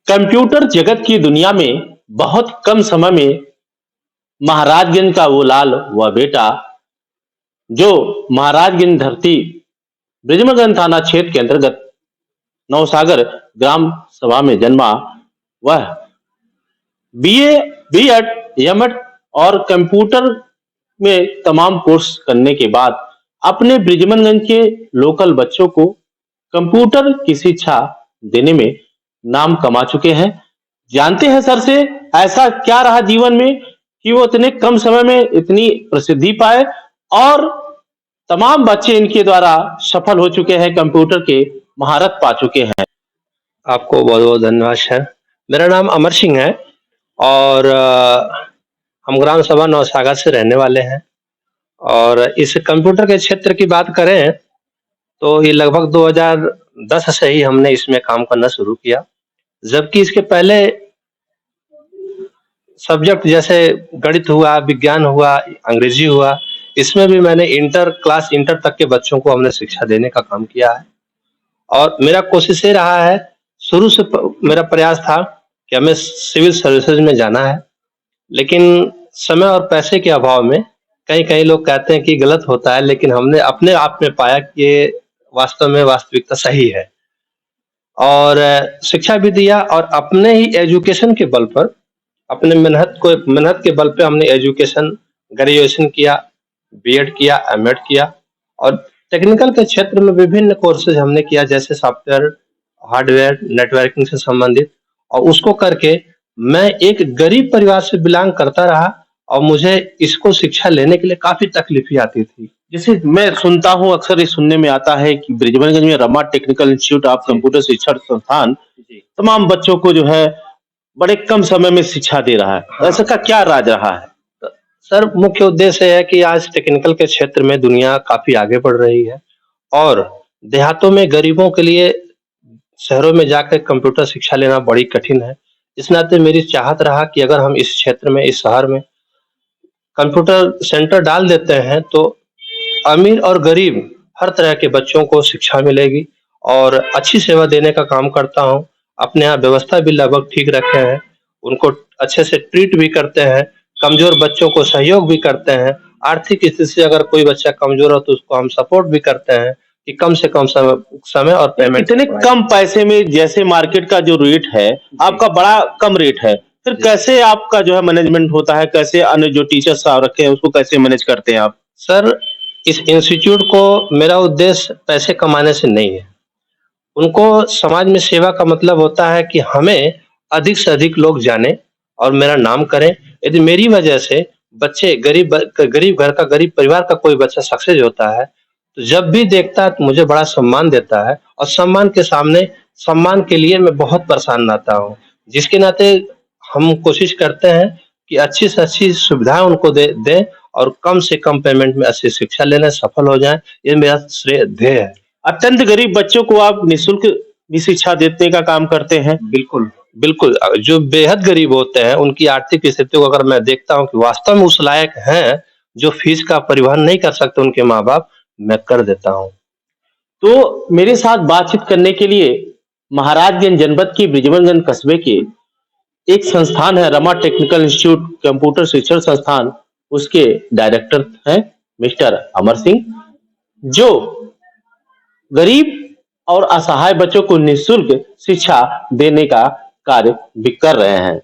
Computer जगत की दुनिया में बहुत कम समय में महाराजगंज का वो लाल व बेटा जो महाराजगंज धरती ब्रिजमगंज थाना क्षेत्र के अंतर्गत नवसागर ग्राम सभा में जन्मा। वह बीए, बीएड, एमएड और कंप्यूटर में तमाम कोर्स करने के बाद अपने ब्रिजमनगंज के लोकल बच्चों को कंप्यूटर की शिक्षा देने में नाम कमा चुके हैं। जानते हैं सर से ऐसा क्या रहा जीवन में कि वो इतने कम समय में इतनी प्रसिद्धि पाए और तमाम बच्चे इनके द्वारा सफल हो चुके हैं, कंप्यूटर के महारत पा चुके हैं। आपको बहुत बहुत धन्यवाद सर। मेरा नाम अमर सिंह है और हम ग्राम सभा नौसागर से रहने वाले हैं। और इस कंप्यूटर के क्षेत्र की बात करें तो ये लगभग 2010 से ही हमने इसमें काम करना शुरू किया, जबकि इसके पहले सब्जेक्ट जैसे गणित हुआ, विज्ञान हुआ, अंग्रेजी हुआ, इसमें भी मैंने इंटर तक के बच्चों को हमने शिक्षा देने का काम किया है। और मेरा कोशिश ये रहा है, शुरू से मेरा प्रयास था कि हमें सिविल सर्विसेज में जाना है, लेकिन समय और पैसे के अभाव में कहीं-कहीं लोग कहते हैं कि गलत होता है, लेकिन हमने अपने आप में पाया कि ये वास्तव में वास्तविकता सही है। और शिक्षा भी दिया और अपने ही एजुकेशन के बल पर, अपने मेहनत के बल पे हमने एजुकेशन ग्रेजुएशन किया, बीएड किया, एमएड किया और टेक्निकल के क्षेत्र में विभिन्न कोर्सेज हमने किया, जैसे सॉफ्टवेयर, हार्डवेयर, नेटवर्किंग से संबंधित। और उसको करके मैं एक गरीब परिवार से बिलोंग करता रहा और मुझे इसको शिक्षा लेने के लिए काफी तकलीफें आती थी। जैसे मैं सुनता हूँ, अक्सर ये सुनने में आता है कि ब्रिजमनगंज में Rama technical institute of computer शिक्षण संस्थान तमाम बच्चों को जो है बड़े कम समय में शिक्षा दे रहा है। हाँ। ऐसा का क्या राज रहा है? सर, मुख्य उद्देश्य है कि आज टेक्निकल के क्षेत्र में दुनिया काफी आगे बढ़ रही है और देहातों में गरीबों के लिए शहरों में जाकर कंप्यूटर शिक्षा लेना बड़ी कठिन है। इस नाते मेरी चाहत रहा कि अगर हम इस क्षेत्र में, इस शहर में कंप्यूटर सेंटर डाल देते हैं तो अमीर और गरीब हर तरह के बच्चों को शिक्षा मिलेगी और अच्छी सेवा देने का काम करता हूँ। अपने यहाँ व्यवस्था भी लगभग ठीक रखे हैं, उनको अच्छे से ट्रीट भी करते हैं, कमजोर बच्चों को सहयोग भी करते हैं। आर्थिक स्थिति से अगर कोई बच्चा कमजोर हो तो उसको हम सपोर्ट भी करते हैं कि कम से कम समय और पेमेंट। इतने कम पैसे में, जैसे मार्केट का जो रेट है आपका बड़ा कम रेट है, फिर कैसे आपका जो है मैनेजमेंट होता है? कैसे अन्य जो टीचर्स रखे हैं उसको कैसे मैनेज करते हैं आप? सर, इस इंस्टीट्यूट को मेरा उद्देश्य पैसे कमाने से नहीं है। उनको समाज में सेवा का मतलब होता है कि हमें अधिक से अधिक लोग जाने और मेरा नाम करें। यदि मेरी वजह से बच्चे गरीब घर का, गरीब परिवार का कोई बच्चा सक्सेस होता है तो जब भी देखता है तो मुझे बड़ा सम्मान देता है और सम्मान के सामने, सम्मान के लिए मैं बहुत परेशान रहता हूँ। जिसके नाते हम कोशिश करते हैं कि अच्छी से अच्छी सुविधाएं उनको दें और कम से कम पेमेंट में अच्छी शिक्षा लेने सफल हो जाएं। ये मेरा श्रेय ध्येय है। अत्यंत गरीब बच्चों को आप निःशुल्क भी शिक्षा देने का काम करते हैं? बिल्कुल, बिल्कुल। जो बेहद गरीब होते हैं उनकी आर्थिक स्थिति को अगर मैं देखता हूँ कि वास्तव में उस लायक हैं, जो फीस का परिवहन नहीं कर सकते उनके माँ-बाप, मैं कर देता हूँ। तो मेरे साथ बातचीत करने के लिए महाराजगंज जनपद के ब्रिजमनगंज कस्बे के एक संस्थान है, रमा टेक्निकल इंस्टीट्यूट कंप्यूटर शिक्षण संस्थान, उसके डायरेक्टर हैं मिस्टर अमर सिंह, जो गरीब और असहाय बच्चों को निःशुल्क शिक्षा देने का कार्य भी कर रहे हैं।